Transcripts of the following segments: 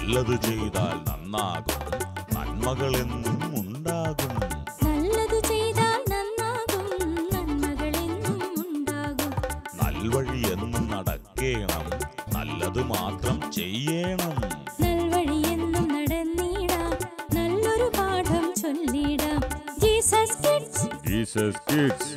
നല്ലത് ചെയ്താൽ നന്നാകും, നന്മകളെന്നും ഉണ്ടാകും. നല്ലത് ചെയ്താൽ നന്നാകും, നന്മകളെന്നും ഉണ്ടാകും. നൽവഴി എന്നും നടക്കേണം, നല്ലത് മാത്രം ചെയ്യണം. നൽവഴി എന്നും നടന്നിടാം, നല്ലൊരു പാഠം ചൊല്ലിടാം. Jesus kids, Jesus kids.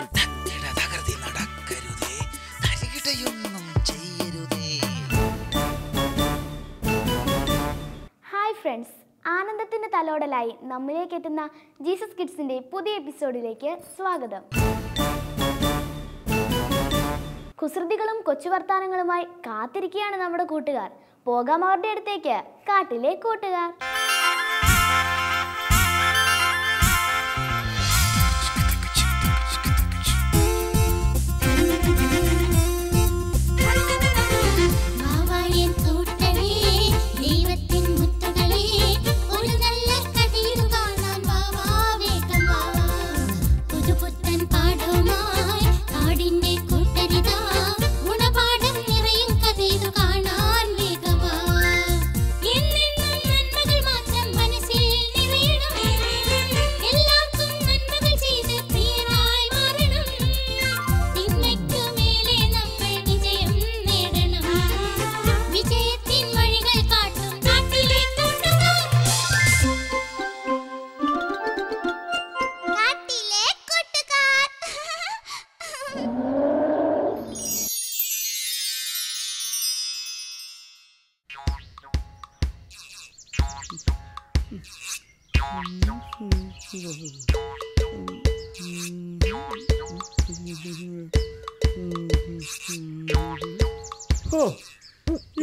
Hi friends, ആനന്ദത്തിൻ്റെ തലോടലായി നമ്മിലേക്ക് എത്തുന്ന ജീസസ് കിഡ്സിൻ്റെ പുതിയ എപ്പിസോഡിലേക്ക് സ്വാഗതം. കുസൃതികളും കൊച്ചുവർത്താനങ്ങളുമായി കാത്തിരിക്കുകയാണ് നമ്മുടെ കൂട്ടുകാർ. പോകാം അവരുടെ അടുത്തേക്ക്, കാട്ടിലെ കൂട്ടുകാർ.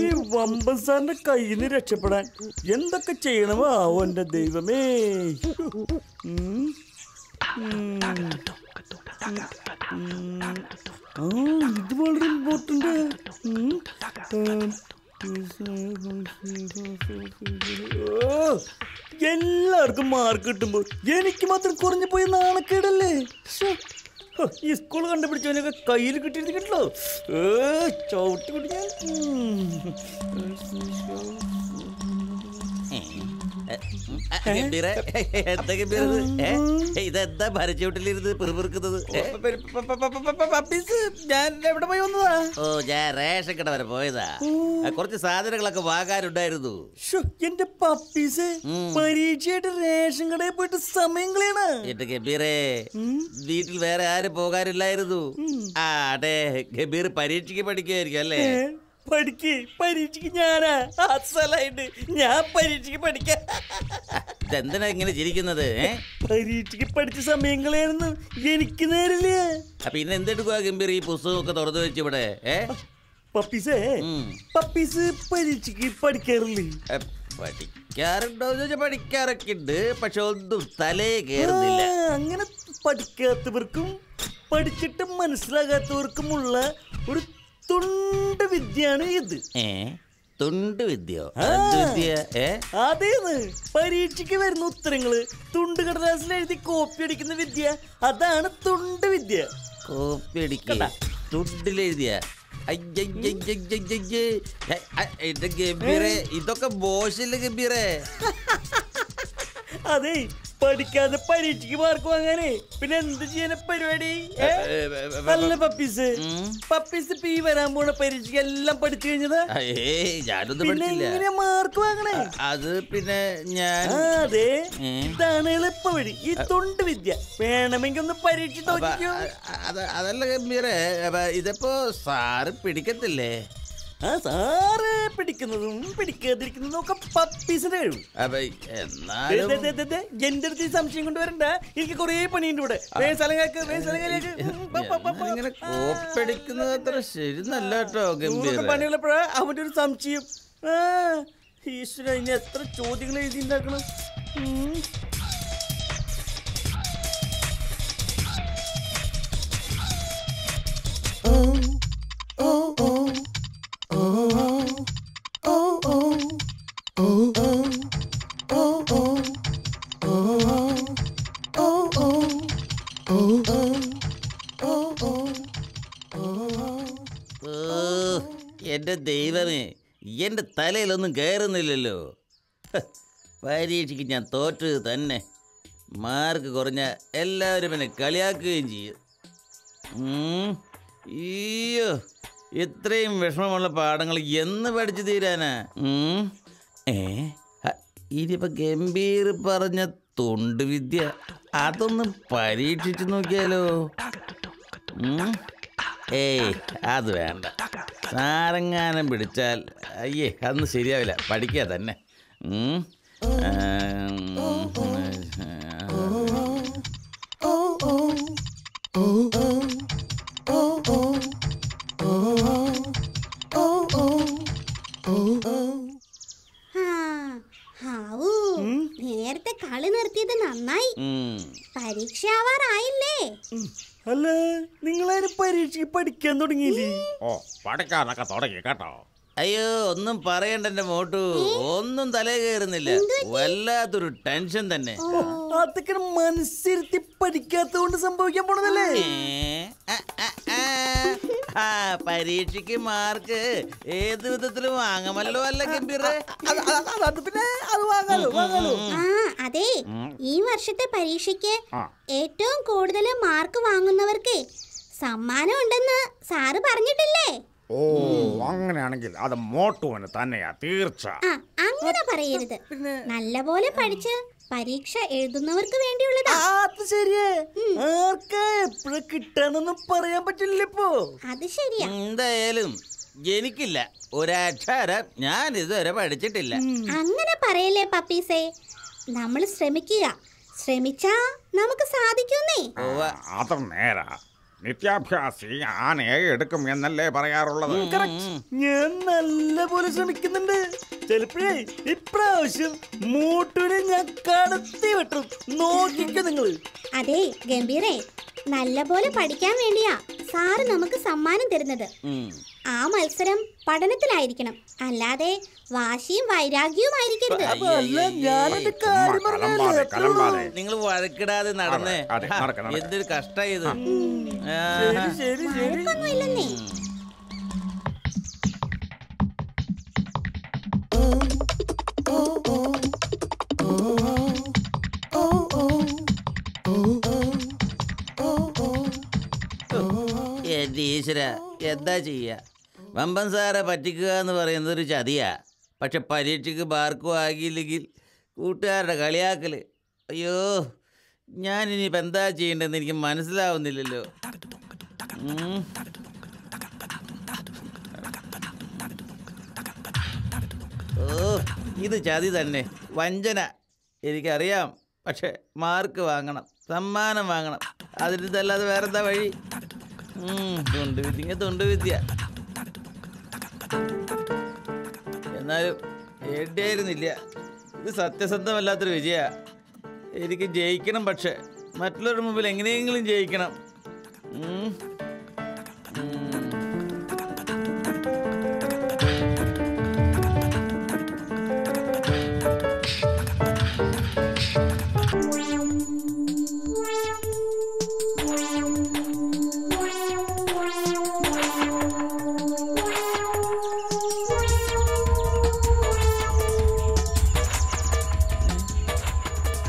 ഈ വമ്പൻ സാറിന്റെ കയ്യിൽ നിന്ന് രക്ഷപ്പെടാൻ എന്തൊക്കെ ചെയ്യണമോ എന്റെ ദൈവമേ. ഇത് വളരെ ഇമ്പോർട്ടന്റ്. എല്ലാവർക്കും മാർക്ക് കിട്ടുമ്പോൾ എനിക്ക് മാത്രം കുറഞ്ഞു പോയി നാണക്കേടല്ലേ. ഈ സ്കൂൾ കണ്ടുപിടിച്ചവനൊക്കെ കയ്യിൽ കിട്ടിയിരുന്നില്ലോ. ചവിട്ടി കുടിക്കാൻ ഇതെന്താ ഭരച്ചോട്ടിലിരുന്ന് പിറുപിറുക്കുന്നത്? ഞാൻ എവിടെ പോയി വന്നതാ? ഓ, ഞാൻ റേഷൻ കട വരെ പോയതാ. കുറച്ച് സാധനങ്ങളൊക്കെ വാങ്ങാനുണ്ടായിരുന്നു. എന്റെ പപ്പീസ് പരീക്ഷയായിട്ട് റേഷൻ കടയിൽ പോയിട്ട് സമയം കളയണ. എന്റെ ഗംഭീരേ, വീട്ടിൽ വേറെ ആരും പോകാനില്ലായിരുന്നു. ആ അതെ, ഗംഭീർ പരീക്ഷയ്ക്ക് പഠിക്കുമായിരിക്കും അല്ലേ? പരീക്ഷയ്ക്ക് ഞാനാ അസലായിട്ട് ഞാൻ പരീക്ഷയ്ക്ക് പഠിക്കാം. ഇതെന്തിനാ ഇങ്ങനെ ചിരിക്കുന്നത്? പരീക്ഷയ്ക്ക് പഠിച്ച സമയങ്ങളായിരുന്നു എനിക്ക് നേരില്ല. അപ്പൊ ഇന്ന് എന്തെടുക്കുക ഗംഭീർ ഈ പുസ്തകമൊക്കെ തുറന്നു വെച്ച് ഇവിടെ? പപ്പീസ് പരീക്ഷയ്ക്ക് പഠിക്കാറില്ലേ? പഠിക്കാറുണ്ടോ ചോദിച്ചാൽ പഠിക്കാറൊക്കെ ഉണ്ട്, പക്ഷെ ഒന്നും തലേ കയറുന്നില്ല. അങ്ങനെ പഠിക്കാത്തവർക്കും പഠിച്ചിട്ട് മനസ്സിലാകാത്തവർക്കുമുള്ള ഒരു തുണ്ട് വിദ്യയാണ് ഇത്. തുണ്ട് വിദ്യയോ? അതേന്ന് പരീക്ഷയ്ക്ക് വരുന്ന ഉത്തരങ്ങള് തുണ്ട് കടലാസിൽ എഴുതി കോപ്പി അടിക്കുന്ന വിദ്യ, അതാണ് തുണ്ട് വിദ്യ. കോപ്പി അടിക്കുക തുണ്ടിലെഴുതിയ? എന്റെ ഗംഭീരെ, ഇതൊക്കെ മോശമില്ല ഗംഭീരെ. അതെ, പഠിക്കാതെ പരീക്ഷയ്ക്ക് മാർക്ക് വാങ്ങാനേ പിന്നെ എന്ത് ചെയ്യാന പരിപാടി? അല്ല പപ്പീസ് ഇപ്പൊ ഈ വരാൻ പോണ പരീക്ഷയ്ക്ക് എല്ലാം പഠിച്ചു കഴിഞ്ഞതാ? ഞാനൊന്നും പിന്നെ എങ്ങനെയാ മാർക്ക് വാങ്ങണേ? അത് പിന്നെ ഞാൻ അതെ, ഇതാണ് എളുപ്പ വഴി, ഈ തുണ്ട് വിദ്യ. വേണമെങ്കിൽ ഒന്ന് പരീക്ഷ തോന്നിക്കോ. അതല്ല ഗംഭീരെ, ഇതിപ്പോ സാറ് പിടിക്കത്തില്ലേ? സാറ് പിടിക്കുന്നതും പിടിക്കാതിരിക്കുന്നതും ഒക്കെ പപ്പീസിന്റെ കഴിവ്. എന്റെ അടുത്ത് സംശയം കൊണ്ടുവരണ്ട, എനിക്ക് കൊറേ പണിയുണ്ട് ഇവിടെ. ഇങ്ങനെ കോപ്പടിക്കുന്നത് അത്ര ശരിന്നല്ല കേട്ടോ ഗംഭീര. പണിയുള്ളപ്പോഴാ അവന്റെ ഒരു സംശയം. ഈശ്വര, ഇനി എത്ര ചോദ്യങ്ങൾ എഴുതി ഉണ്ടാക്കണം. എന്റെ ദൈവമേ, എന്റെ തലയിലൊന്നും കയറുന്നില്ലല്ലോ. പരീക്ഷയ്ക്ക് ഞാൻ തോറ്റത് തന്നെ. മാർക്ക് കുറഞ്ഞ എല്ലാവരും എന്നെ കളിയാക്കുകയും ചെയ്യും. അയ്യോ, ഇത്രയും വിഷമമുള്ള പാഠങ്ങൾ എന്ന് പഠിച്ചു തീരാനാ? ഇനിയിപ്പോൾ ഗംഭീർ പറഞ്ഞ തൊണ്ടുവിദ്യ അതൊന്ന് പരീക്ഷിച്ചു നോക്കിയാലോ? ഏയ്, അത് വേണ്ട. സാരങ്ങാനം പിടിച്ചാൽ അയ്യേ അതൊന്നും ശരിയാവില്ല. പഠിക്കുക തന്നെ. നേരത്തെ കളി നിർത്തിയത് നന്നായി. പരീക്ഷ ആവാറായില്ലേ? അല്ല, നിങ്ങളാരും പരീക്ഷയ്ക്ക് പഠിക്കാൻ തുടങ്ങിയില്ലേ? ഓ, പഠിക്കാനൊക്കെ തുടങ്ങി കേട്ടോ. അയ്യോ, ഒന്നും പറയണ്ട എൻ്റെ മോട്ടു. ഒന്നും തലേ കയറുന്നില്ല. വല്ലാത്തൊരു ടെൻഷൻ തന്നെ. അതൊക്കെ മനസ്സിരുത്തി പഠിക്കാത്തതുകൊണ്ട് സംഭവിക്കാൻ പോണതല്ലേ? പരീക്ഷയ്ക്ക് മാർക്ക് ഏത് വിധത്തിലും വാങ്ങമല്ലോ അല്ല ഗംഭീറേ? പിന്നെ അത് വാങ്ങാലോ. അതെ, ഈ വർഷത്തെ പരീക്ഷയ്ക്ക് ഏറ്റവും കൂടുതൽ മാർക്ക് വാങ്ങുന്നവർക്ക് സമ്മാനം ഉണ്ടെന്ന് സാറ് പറഞ്ഞിട്ടില്ലേ? ഓ, അങ്ങനെയാണെങ്കിൽ അത് മോട്ടുവിന് തന്നെയാ തീർച്ച. അങ്ങനെ പറയരുത്. നല്ലപോലെ പഠിച്ച് പരീക്ഷ എഴുതുന്നവർക്ക് വേണ്ടിയുള്ളതാ. അത് ശരിയേ. ആർക്കാ എപ്പോഴും കിട്ടാന്നൊന്നും പറയാൻ പറ്റില്ലപ്പോ. അത് ശരിയാ. എന്തായാലും എനിക്കില്ല ഒരക്ഷരം. ഞാൻ ഇതുവരെ പഠിച്ചിട്ടില്ല. അങ്ങനെ പറയല്ലേ പപ്പീസേ. നമ്മൾ ശ്രമിച്ചാ നമുക്ക് സാധിക്കുന്നേ. അത് നേരാ. നിത്യാഭ്യാസി ആനയെ എടുക്കും എന്നല്ലേ പറയാറുള്ളത്? ഞാൻ നല്ലപോലെ ശ്രമിക്കുന്നുണ്ട്. ചിലപ്പോഴേ ഇപ്രാവശ്യം മൂട്ടൂരെ ഞാൻ കടത്തി വെട്ടും. നോക്കിക്കോ നിങ്ങള്. അതെ ഗംഭീരേ, നല്ലപോലെ പഠിക്കാൻ വേണ്ടിയാ സാറ് നമുക്ക് സമ്മാനം തരുന്നത്. ആ മത്സരം പഠനത്തിലായിരിക്കണം, അല്ലാതെ വാശിയും വൈരാഗ്യവും ആയിരിക്കരുത്. നിങ്ങൾ വഴക്കിടാതെ നടന്നേ. എന്തൊരു കഷ്ടായി ഇത്. വഴക്കൊന്നുമില്ലെന്നേ. എന്റെ ഈശ്വര, എന്താ ചെയ്യാ? വമ്പൻ സാറെ പറ്റിക്കുക എന്ന് പറയുന്നത് ഒരു ചതിയാ. പക്ഷെ പരീക്ഷയ്ക്ക് മാർക്കും ആകിയില്ലെങ്കിൽ കൂട്ടുകാരുടെ കളിയാക്കൽ. അയ്യോ, ഞാനിനിയിപ്പോൾ എന്താ ചെയ്യേണ്ടതെന്ന് എനിക്ക് മനസ്സിലാവുന്നില്ലല്ലോ. ഓ, ഇത് ചതി തന്നെ, വഞ്ചന. എനിക്കറിയാം. പക്ഷെ മാർക്ക് വാങ്ങണം, സമ്മാനം വാങ്ങണം. അതിനിതല്ലാതെ വേറെന്താ വഴി? തൊണ്ടുവിദ്യ. എന്നാലും എവിടെയായിരുന്നില്ല. ഇത് സത്യസന്ധമല്ലാത്തൊരു വിജയ. എനിക്ക് ജയിക്കണം, പക്ഷെ മറ്റുള്ളവരുടെ മുമ്പിൽ എങ്ങനെയെങ്കിലും ജയിക്കണം.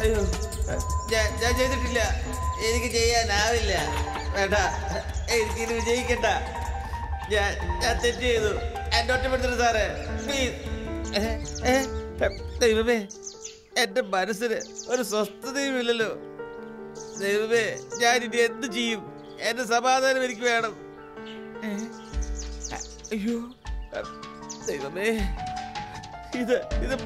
അയ്യോ, ഞാൻ ചെയ്തിട്ടില്ല. എനിക്ക് ചെയ്യാനാവില്ല. വേണ്ട, എനിക്കിത് വിജയിക്കണ്ട. ഞാൻ തെറ്റ് ചെയ്തു. എന്നെ ഒറ്റപ്പെടുത്തരുത് സാറേ, പ്ലീസ്. ദൈവമേ, എൻ്റെ മനസ്സിന് ഒരു സ്വസ്ഥതയുമില്ലല്ലോ. ദൈവമേ, ഞാനിനി എന്ത് ചെയ്യും? എൻ്റെ സമാധാനം എനിക്ക് വേണം. അയ്യോ ദൈവമേ, ഇത്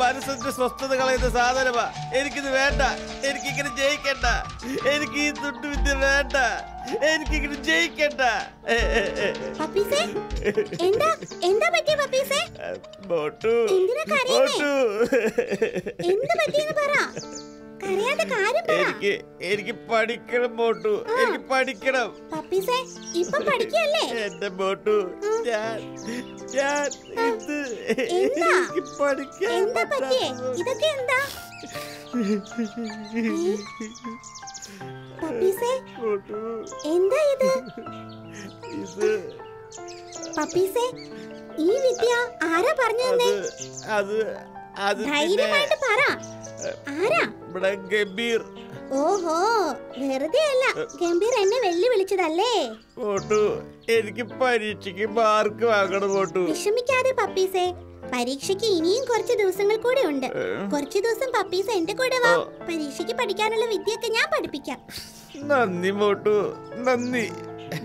മനസ്സിന്റെ സ്വസ്ഥത കളയുന്ന സാധനമാ. എനിക്കിത് വേണ്ട. എനിക്കിങ്ങനെ ജയിക്കണ്ട. എനിക്ക് ഈ തൊണ്ടുവിദ്യ വേണ്ട. എനിക്കിങ്ങനെ ജയിക്കണ്ട. എന്താ പറ്റിയ പപ്പീസേ? മോട്ടു, എനിക്ക് പഠിക്കണം മോട്ടു. എനിക്ക് പഠിക്കണം. ഇപ്പൊ പഠിക്കല്ലേ എന്റെ മോട്ടു? എനിക്ക് പഠിക്കാൻ ഇതൊക്കെ എന്താ പപ്പീസേ? എന്താ ഇത് പപ്പീസേ? ഈ വിദ്യ ആരാ പറഞ്ഞു തന്നെ? അത് ധൈര്യമായിട്ട് പറ. ആരാ? ഇവിടെ ഗംഭീർ. ഓഹോ, വെറുതെ അല്ല ഗംഭീർ എന്നെ വെല്ലുവിളിച്ചതല്ലേ? മോട്ടു, എനിക്ക് പരീക്ഷയ്ക്ക് മാർക്ക് വാങ്ങണം മോട്ടു. വിഷമിക്കാതെ പപ്പീസേ, പരീക്ഷയ്ക്ക് ഇനിയും കുറച്ച് ദിവസങ്ങൾ കൂടെ ഉണ്ട്. കുറച്ച് ദിവസം പപ്പീസ് എന്റെ കൂടെ വാ. പരീക്ഷയ്ക്ക് പഠിക്കാനുള്ള വിദ്യയൊക്കെ ഞാൻ പഠിപ്പിക്കാം. നന്ദി മോട്ടു, നന്ദി.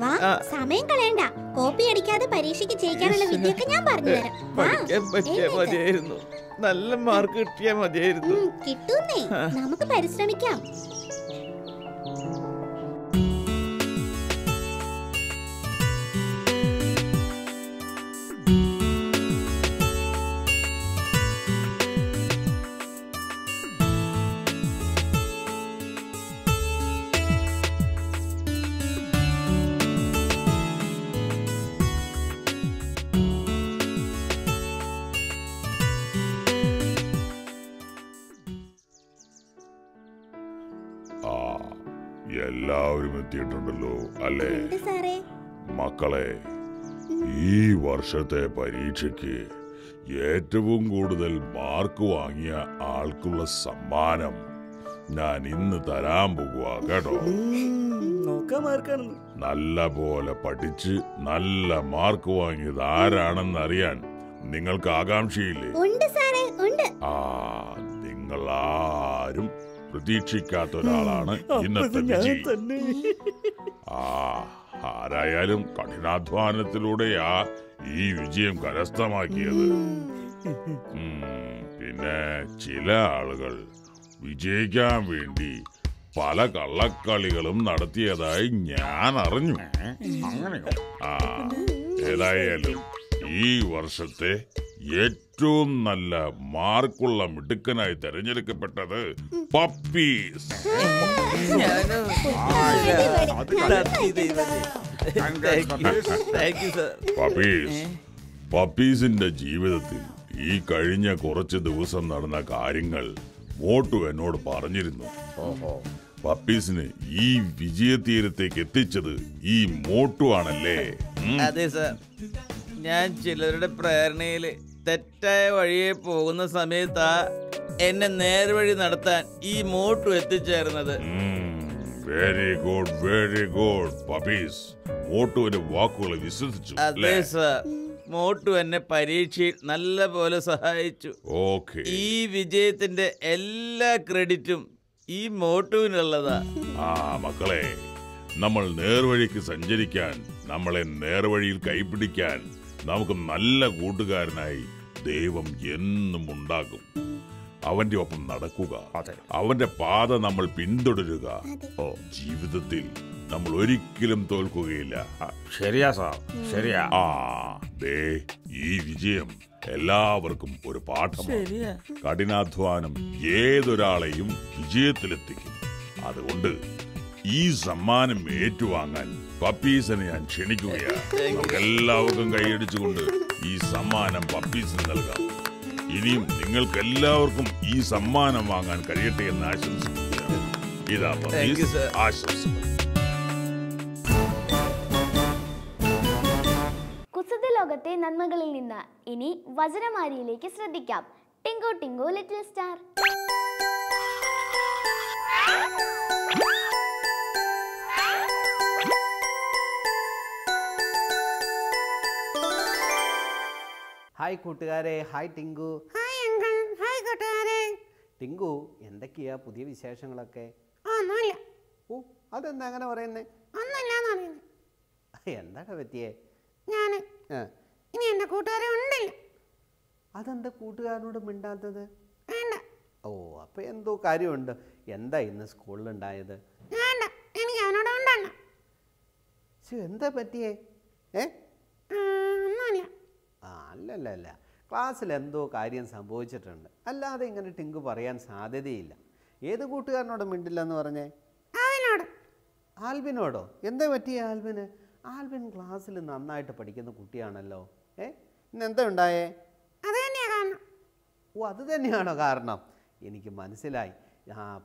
വാ, സമയം കളയണ്ട. കോപ്പി അടിക്കാതെ പരീക്ഷയ്ക്ക് ജയിക്കാനുള്ള വിദ്യയൊക്കെ ഞാൻ പറഞ്ഞുതരാം. പഠിക്കാൻ പറ്റിയാ മതിയായിരുന്നു. നല്ല മാർക്ക് കിട്ടിയാ മതിയായിരുന്നു. കിട്ടൂന്നേ, നമുക്ക് പരിശ്രമിക്കാം. എല്ലാവരും എത്തിയിട്ടുണ്ടല്ലോ അല്ലേ? സാറേ, മക്കളെ, ഈ വർഷത്തെ പരീക്ഷയ്ക്ക് ഏറ്റവും കൂടുതൽ മാർക്ക് വാങ്ങിയ ആൾക്കുള്ള സമ്മാനം ഞാൻ ഇന്ന് തരാൻ പോകുക കേട്ടോ. നല്ല പോലെ പഠിച്ച് നല്ല മാർക്ക് വാങ്ങിയത് ആരാണെന്ന് അറിയാൻ നിങ്ങൾക്ക് ആകാംക്ഷയില്ലേ? ആ, നിങ്ങളാരും പ്രതീക്ഷിക്കാത്ത ഒരാളാണ് ഇന്നത്തെ വിജയി. ആരായാലും കഠിനാധ്വാനത്തിലൂടെയാ ഈ വിജയം കരസ്ഥമാക്കിയത്. പിന്നെ ചില ആളുകൾ വിജയിക്കാൻ വേണ്ടി പല കള്ളക്കളികളും നടത്തിയതായി ഞാൻ അറിഞ്ഞു. ഏതായാലും ഈ വർഷത്തെ ഏറ്റവും നല്ല മാർക്കുള്ള മിടുക്കനായി തെരഞ്ഞെടുക്കപ്പെട്ടത് പപ്പീസ്. പപ്പീസിന്റെ ജീവിതത്തിൽ ഈ കഴിഞ്ഞ കുറച്ച് ദിവസം നടന്ന കാര്യങ്ങൾ മോട്ടു എന്നോട് പറഞ്ഞിരുന്നു. പപ്പീസിന് ഈ വിജയതീരത്തേക്ക് എത്തിച്ചത് ഈ മോട്ടു ആണല്ലേ? അതെ സാർ, ഞാൻ ചിലരുടെ പ്രേരണയില് തെറ്റായ വഴിയെ പോകുന്ന സമയത്താ എന്നെ നേർവഴി നടത്താൻ ഈ മോട്ടു എത്തിച്ചേർന്നത്. Very good, very good puppies. മോട്ടുവിന്റെ വാക്കുകളെ വിശ്വസിച്ചു. അതെ സാർ, മോട്ടു എന്നെ പരീക്ഷയിൽ നല്ല പോലെ സഹായിച്ചു. ഈ വിജയത്തിന്റെ എല്ലാ ക്രെഡിറ്റും ഈ മോട്ടുവിനുള്ളതാ. മക്കളെ, നമ്മൾ നേർവഴിക്ക് സഞ്ചരിക്കാൻ, നമ്മളെ നേർവഴിയിൽ കൈപിടിക്കാൻ നമുക്ക് നല്ല കൂട്ടുകാരനായി ദൈവം എന്നും ഉണ്ടാകും. അവന്റെ ഒപ്പം നടക്കുക, അവന്റെ പാത നമ്മൾ പിന്തുടരുക. ജീവിതത്തിൽ നമ്മൾ ഒരിക്കലും തോൽക്കുകയില്ല. ശരിയാ സാർ, ശരിയാ. ഈ വിജയം എല്ലാവർക്കും ഒരു പാഠമാണ്. കഠിനാധ്വാനം ഏതൊരാളെയും വിജയത്തിലെത്തിക്കും. അതുകൊണ്ട് ഈ സമ്മാനം ഏറ്റുവാങ്ങാൻ പപ്പീസിനെ ഞാൻ ക്ഷണിക്കുകയാണ്. നമുക്ക് എല്ലാവർക്കും കൈയടിച്ചുകൊണ്ട് ഈ സമ്മാനം പപ്പീസിന് നൽകാം. ഇനിയും നിങ്ങൾക്ക് എല്ലാവർക്കും ഈ സമ്മാനം വാങ്ങാൻ കഴിയട്ടെ എന്ന് ആശംസിക്കുകയാണ്. ഇതാ പപ്പീസ് ആശംസകൾ. കുസൃതി ലോകത്തെ നന്മകളിൽ നിന്ന് ഇനി വചനമാരിയിലേക്ക് ശ്രദ്ധിക്കാം. Tinku Tinku little star. Hi കൂട്ടുകാരെ. Hi Tinku. Hi uncle. Hi കൂട്ടുകാരെ. ടിങ്കു, എന്തൊക്കെയാ പുതിയ വിശേഷങ്ങളൊക്കെ? ഒന്നുമില്ല. ഓ, അതെന്താ അങ്ങനെ പറയുന്നേ? ഒന്നുമില്ലാന്ന് പറയുന്നത്. എന്താണ് പറ്റിയേ? ഞാൻ ഇനി എന്റെ കൂട്ടുകാരെ ഉണ്ടില്ല. അതെന്താ കൂട്ടുകാരനോട് മിണ്ടാത്തത്? വേണ്ട. ഓ, അപ്പൊ എന്തോ കാര്യമുണ്ട്. എന്താ ഇന്ന് സ്കൂളിലുണ്ടായത്? വേണ്ട, എനിക്ക് അവനോട് ഉണ്ടല്ല. എന്താ പറ്റിയേ? ഒന്നുമില്ല. അല്ലല്ല, ക്ലാസ്സിൽ എന്തോ കാര്യം സംഭവിച്ചിട്ടുണ്ട്. അല്ലാതെ ഇങ്ങനെ ടിങ്കു പറയാൻ സാധ്യതയില്ല. ഏത് കൂട്ടുകാരനോട് മിണ്ടില്ലെന്ന് പറഞ്ഞേ? ആൽബിനോടോ? എന്താ പറ്റിയ ആൽബിന്? ആൽബിൻ ക്ലാസ്സിൽ നന്നായിട്ട് പഠിക്കുന്ന കുട്ടിയാണല്ലോ. ഇന്ന് എന്താ ഉണ്ടായേ? ഓ, അത് തന്നെയാണോ കാരണം? എനിക്ക് മനസ്സിലായി.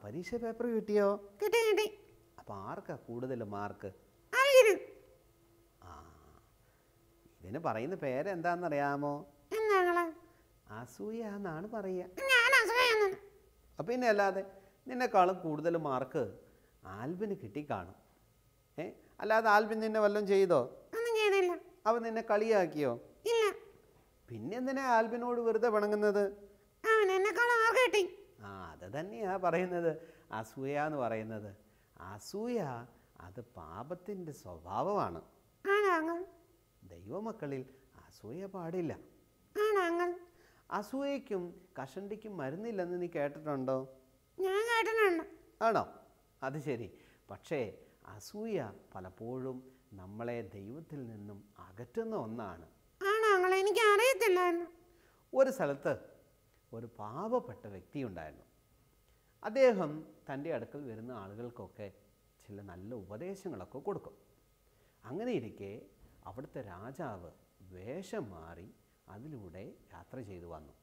പരീക്ഷ പേപ്പർ കിട്ടിയോ? കിട്ടി. അപ്പൊ ആർക്കാ കൂടുതൽ മാർക്ക്? ഇതിന് പറയുന്ന പേരെന്താണെന്നറിയാമോ? അസൂയ എന്നാണ് പറയുക. പിന്നെ അല്ലാതെ നിന്നെക്കാളും കൂടുതൽ മാർക്ക് ആൽബിന് കിട്ടിക്കാണും. അല്ലാതെ ആൽബിൻ നിന്നെ വല്ലതും ചെയ്തോ? അവൻ നിന്നെ കളിയാക്കിയോ? ഇല്ല. പിന്നെ എന്തിനാ ആൽബിനോട് വെറുതെ പിണങ്ങുന്നത്? അത് തന്നെയാ പറയുന്നത് അസൂയ എന്ന് പറയുന്നത്. അസൂയ അത് പാപത്തിൻ്റെ സ്വഭാവമാണ്. ദൈവമക്കളിൽ അസൂയ പാടില്ല. അസൂയയ്ക്കും കഷണ്ടിക്കും മരുന്നില്ലെന്ന് നീ കേട്ടിട്ടുണ്ടോ? ഞാൻ കേട്ടിട്ടുണ്ട്. ആണോ? അത് ശരി. പക്ഷേ അസൂയ പലപ്പോഴും നമ്മളെ ദൈവത്തിൽ നിന്നും അകറ്റുന്ന ഒന്നാണ്. എനിക്ക് അറിയത്തില്ല. ഒരു സ്ഥലത്ത് ഒരു പാവപ്പെട്ട വ്യക്തി ഉണ്ടായിരുന്നു. അദ്ദേഹം തൻ്റെ അടുക്കൽ വരുന്ന ആളുകൾക്കൊക്കെ ചില നല്ല ഉപദേശങ്ങളൊക്കെ കൊടുക്കും. അങ്ങനെ ഇരിക്കെ അവിടുത്തെ രാജാവ് വേഷം മാറി അതിലൂടെ യാത്ര ചെയ്തു വന്നു.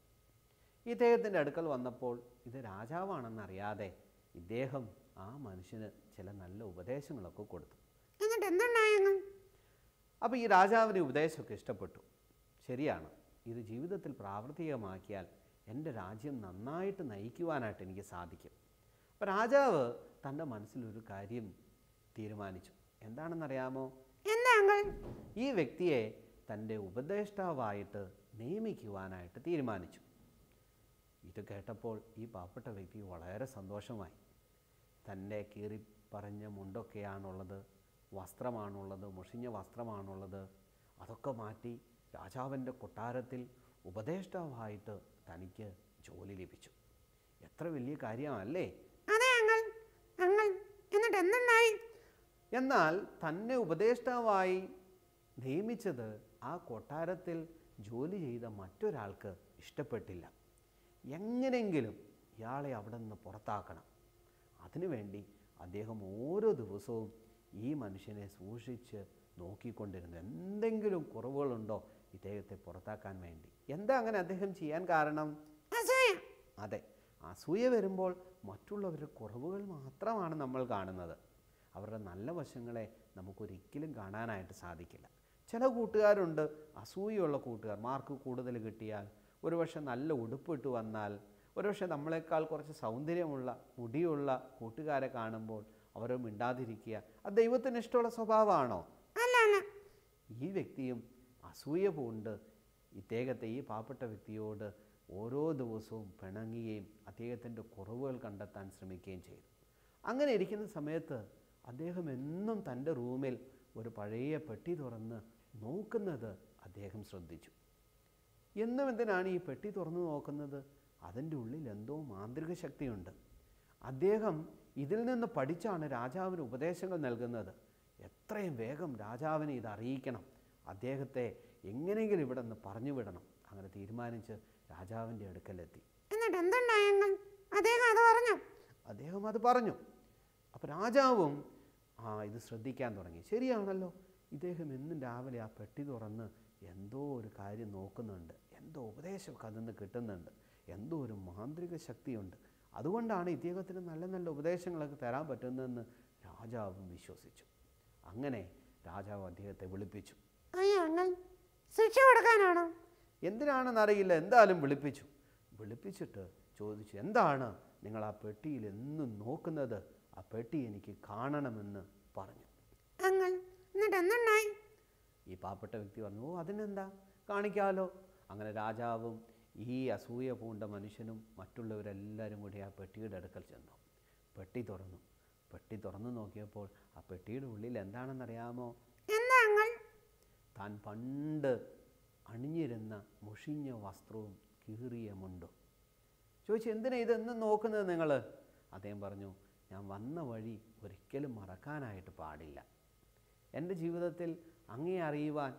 ഇദ്ദേഹത്തിൻ്റെ അടുക്കൽ വന്നപ്പോൾ ഇത് രാജാവാണെന്നറിയാതെ ഇദ്ദേഹം ആ മനുഷ്യന് ചില നല്ല ഉപദേശങ്ങളൊക്കെ കൊടുത്തു. അപ്പോൾ ഈ രാജാവിന് ഉപദേശമൊക്കെ ഇഷ്ടപ്പെട്ടു. ശരിയാണ്, ഇത് ജീവിതത്തിൽ പ്രാവർത്തികമാക്കിയാൽ എൻ്റെ രാജ്യം നന്നായിട്ട് നയിക്കുവാനായിട്ട് എനിക്ക് സാധിക്കും. അപ്പോൾ രാജാവ് തൻ്റെ മനസ്സിലൊരു കാര്യം തീരുമാനിച്ചു. എന്താണെന്നറിയാമോ? ഈ വ്യക്തിയെ തൻ്റെ ഉപദേഷ്ടാവായിട്ട് നിയമിക്കുവാനായിട്ട് തീരുമാനിച്ചു. ഇത് കേട്ടപ്പോൾ ഈ പാവപ്പെട്ട വ്യക്തി വളരെ സന്തോഷമായി. തൻ്റെ കീറി പറഞ്ഞ മുണ്ടൊക്കെയാണുള്ളത്, വസ്ത്രമാണുള്ളത്, മുഷിഞ്ഞ വസ്ത്രമാണുള്ളത്, അതൊക്കെ മാറ്റി രാജാവിൻ്റെ കൊട്ടാരത്തിൽ ഉപദേഷ്ടാവായിട്ട് തനിക്ക് ജോലി ലഭിച്ചു. എത്ര വലിയ കാര്യമല്ലേ? എന്നാൽ തന്നെ ഉപദേഷ്ടാവായി നിയമിച്ചത് ആ കൊട്ടാരത്തിൽ ജോലി ചെയ്ത മറ്റൊരാൾക്ക് ഇഷ്ടപ്പെട്ടില്ല. എങ്ങനെയെങ്കിലും ഇയാളെ അവിടെ നിന്ന് പുറത്താക്കണം. അതിനുവേണ്ടി അദ്ദേഹം ഓരോ ദിവസവും ഈ മനുഷ്യനെ സൂക്ഷിച്ച് നോക്കിക്കൊണ്ടിരുന്നു. എന്തെങ്കിലും കുറവുകളുണ്ടോ ഇദ്ദേഹത്തെ പുറത്താക്കാൻ വേണ്ടി. എന്താ അങ്ങനെ അദ്ദേഹം ചെയ്യാൻ കാരണം? അതെ, അസൂയ വരുമ്പോൾ മറ്റുള്ളവരുടെ കുറവുകൾ മാത്രമാണ് നമ്മൾ കാണുന്നത്. അവരുടെ നല്ല വശങ്ങളെ നമുക്കൊരിക്കലും കാണാനായിട്ട് സാധിക്കില്ല. ചില കൂട്ടുകാരുണ്ട്, അസൂയുള്ള കൂട്ടുകാർ. മാർക്ക് കൂടുതൽ കിട്ടിയാൽ, ഒരുപക്ഷെ നല്ല ഉടുപ്പിട്ട് വന്നാൽ, ഒരുപക്ഷെ നമ്മളെക്കാൾ കുറച്ച് സൗന്ദര്യമുള്ള മുടിയുള്ള കൂട്ടുകാരെ കാണുമ്പോൾ അവർ മിണ്ടാതിരിക്കുക. അത് ദൈവത്തിന് ഇഷ്ടമുള്ള സ്വഭാവമാണോ? ഈ വ്യക്തിയും അസൂയ പൂണ്ട് ഇദ്ദേഹത്തെ, ഈ പാവപ്പെട്ട വ്യക്തിയോട് ഓരോ ദിവസവും പിണങ്ങുകയും അദ്ദേഹത്തിൻ്റെ കുറവുകൾ കണ്ടെത്താൻ ശ്രമിക്കുകയും ചെയ്തു. അങ്ങനെ ഇരിക്കുന്ന സമയത്ത് അദ്ദേഹം എന്നും തൻ്റെ റൂമിൽ ഒരു പഴയ പെട്ടി തുറന്ന് നോക്കുന്നത് അദ്ദേഹം ശ്രദ്ധിച്ചു. എന്നും എന്തിനാണ് ഈ പെട്ടി തുറന്നു നോക്കുന്നത്? അതിൻ്റെ ഉള്ളിൽ എന്തോ മാന്ത്രിക ശക്തിയുണ്ട്. അദ്ദേഹം ഇതിൽ നിന്ന് പഠിച്ചാണ് രാജാവിന് ഉപദേശങ്ങൾ നൽകുന്നത്. എത്രയും വേഗം രാജാവിനെ ഇത് അറിയിക്കണം, അദ്ദേഹത്തെ എങ്ങനെയെങ്കിലും ഇവിടെ നിന്ന് പറഞ്ഞു വിടണം. അങ്ങനെ തീരുമാനിച്ച് രാജാവിൻ്റെ അടുക്കലെത്തി. അദ്ദേഹം അത് പറഞ്ഞു. അപ്പോൾ രാജാവും ഇത് ശ്രദ്ധിക്കാൻ തുടങ്ങി. ശരിയാണല്ലോ, ഇദ്ദേഹം എന്നും രാവിലെ ആ പെട്ടി തുറന്ന് എന്തോ ഒരു കാര്യം നോക്കുന്നുണ്ട്, എന്തോ ഉപദേശമൊക്കെ അതിൽ നിന്ന് കിട്ടുന്നുണ്ട്, എന്തോ ഒരു മാന്ത്രിക ശക്തിയുണ്ട്. അതുകൊണ്ടാണ് ഇദ്ദേഹത്തിന് നല്ല നല്ല ഉപദേശങ്ങളൊക്കെ തരാൻ പറ്റുന്നതെന്ന് രാജാവും വിശ്വസിച്ചു. അങ്ങനെ രാജാവ് അദ്ദേഹത്തെ വിളിപ്പിച്ചു. ശിക്ഷ കൊടുക്കാനാണോ? എന്തിനാണെന്നറിയില്ല, എന്തായാലും വിളിപ്പിച്ചു. വിളിപ്പിച്ചിട്ട് ചോദിച്ചു, എന്താണ് നിങ്ങൾ ആ പെട്ടിയിൽ എന്നും നോക്കുന്നത്? ആ പെട്ടി എനിക്ക് കാണണമെന്ന് പറഞ്ഞു. ഈ പാവപ്പെട്ട വ്യക്തി പറഞ്ഞു, അതിനെന്താ, കാണിക്കാമല്ലോ. അങ്ങനെ രാജാവും ഈ അസൂയ പൂണ്ട മനുഷ്യനും മറ്റുള്ളവരെല്ലാവരും കൂടി ആ പെട്ടിയുടെ അടുക്കൽ ചെന്നു. പെട്ടി തുറന്നു. പെട്ടി തുറന്നു നോക്കിയപ്പോൾ ആ പെട്ടിയുടെ ഉള്ളിൽ എന്താണെന്നറിയാമോ? താൻ പണ്ട് അണിഞ്ഞിരുന്ന മുഷിഞ്ഞ വസ്ത്രവും കീറിയ മുണ്ടും. ചോദിച്ചു, എന്തിനാ ഇതെന്നും നോക്കുന്നത് നിങ്ങൾ? അദ്ദേഹം പറഞ്ഞു, ഞാൻ വന്ന വഴി ഒരിക്കലും മറക്കാനായിട്ട് പാടില്ല. എൻ്റെ ജീവിതത്തിൽ അങ്ങയെ അറിയുവാൻ,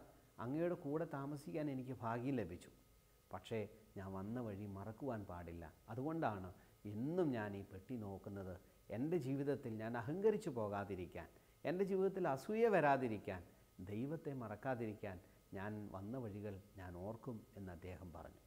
അങ്ങയുടെ കൂടെ താമസിക്കാൻ എനിക്ക് ഭാഗ്യം ലഭിച്ചു. പക്ഷേ ഞാൻ വന്ന വഴി മറക്കുവാൻ പാടില്ല. അതുകൊണ്ടാണ് എന്നും ഞാൻ ഈ പെട്ടി നോക്കുന്നത്. എൻ്റെ ജീവിതത്തിൽ ഞാൻ അഹങ്കരിച്ചു പോകാതിരിക്കാൻ, എൻ്റെ ജീവിതത്തിൽ അസൂയ വരാതിരിക്കാൻ, ദൈവത്തെ മറക്കാതിരിക്കാൻ ഞാൻ വന്ന വഴികൾ ഞാൻ ഓർക്കും എന്ന് അദ്ദേഹം പറഞ്ഞു.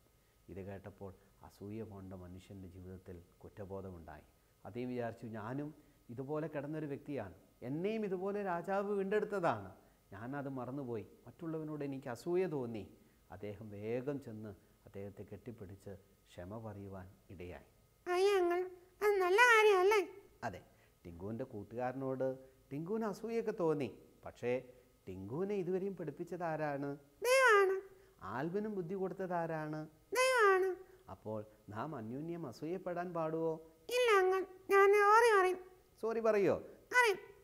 ഇത് കേട്ടപ്പോൾ അസൂയ കൊണ്ട മനുഷ്യൻ്റെ ജീവിതത്തിൽ കുറ്റബോധമുണ്ടായി. അദ്ദേഹം വിചാരിച്ചു, ഞാനും ഇതുപോലെ കിടന്നൊരു വ്യക്തിയാണ്, എന്നെയും ഇതുപോലെ രാജാവ് വീണ്ടെടുത്തതാണ്, ഞാനത് മറന്നുപോയി, മറ്റുള്ളവനോട് എനിക്ക് അസൂയ തോന്നി. അദ്ദേഹം വേഗം ചെന്ന് അദ്ദേഹത്തെ കെട്ടിപ്പിടിച്ച് ക്ഷമ പറയുവാൻ ഇടയായി. നല്ല കാര്യമല്ലേ? അതെ, ടിങ്കുവിൻ്റെ കൂട്ടുകാരനോട് ടിങ്കുവിന് അസൂയൊക്കെ തോന്നി. പക്ഷേ ടിങ്കുവിനെ ഇതുവരെയും പഠിപ്പിച്ചത് ആരാണ്? ആൽബിനും ബുദ്ധി കൊടുത്തത് ആരാണ്? അപ്പോൾ നാം അന്യോന്യം അസൂയപ്പെടാൻ പാടുവോ? ഇല്ല അങ്കിൾ, ഞാൻ സോറി പറയോ?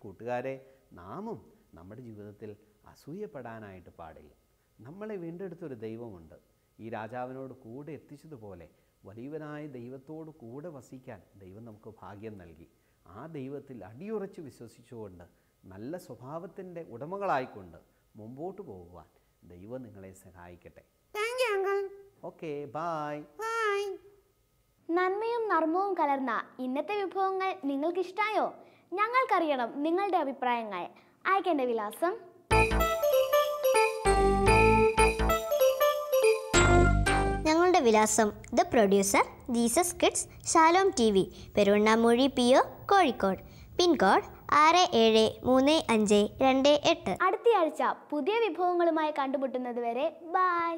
കൂട്ടുകാരെ, നാമും നമ്മുടെ ജീവിതത്തിൽ അസൂയപ്പെടാനായിട്ട് പാടില്ല. നമ്മളെ വീണ്ടെടുത്തൊരു ദൈവമുണ്ട്. ഈ രാജാവിനോട് കൂടെ എത്തിച്ചതുപോലെ വലിയവനായ ദൈവത്തോട് കൂടെ വസിക്കാൻ ദൈവം നമുക്ക് ഭാഗ്യം നൽകി. ആ ദൈവത്തിൽ അടിയുറച്ച് വിശ്വസിച്ചുകൊണ്ട് നല്ല സ്വഭാവത്തിൻ്റെ ഉടമകളായിക്കൊണ്ട് മുമ്പോട്ട് പോകുവാൻ ദൈവം നിങ്ങളെ സഹായിക്കട്ടെ. Okay, bye. നന്മയും നർമ്മവും കലർന്ന ഇന്നത്തെ വിഭവങ്ങൾ നിങ്ങൾക്കിഷ്ടായോ? ഞങ്ങൾക്കറിയണം നിങ്ങളുടെ അഭിപ്രായങ്ങൾ. അയക്കേണ്ട വിലാസം: ഞങ്ങളുടെ വിലാസം: the producer, Jesus kids, Shalom TV, Peruvannamuzhi PO, Kozhikode. Pincode 673528. അടുത്തയാഴ്ച പുതിയ വിഭവങ്ങളുമായി കണ്ടുമുട്ടുന്നത് വരെ ബൈ.